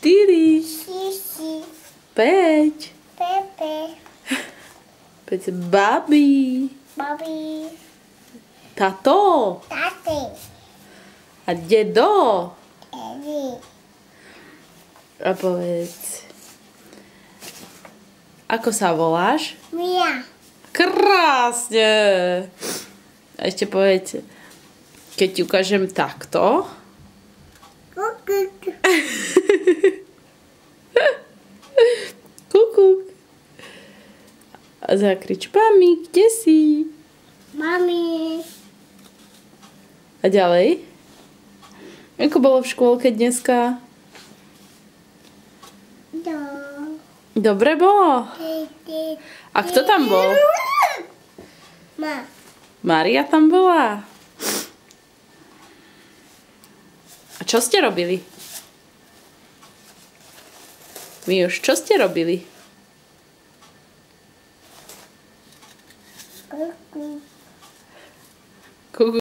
4, Sisi. 5. Pepe. 5 babi. Bobby. Tato. Tati. A dedo. Eddie. A povedz. Ako sa voláš? Mia. Krásne. A ešte povedz. Keď ti ukážem takto. Kukuk. Kukuk. A zakrič, mami, kde si? Mami. A ďalej? Ako bolo v škôlke dneska? Do. Dobre bolo? A kto tam bol? Ma. Mária tam bola? A čo ste robili? Miuš, čo ste robili? Kukuk.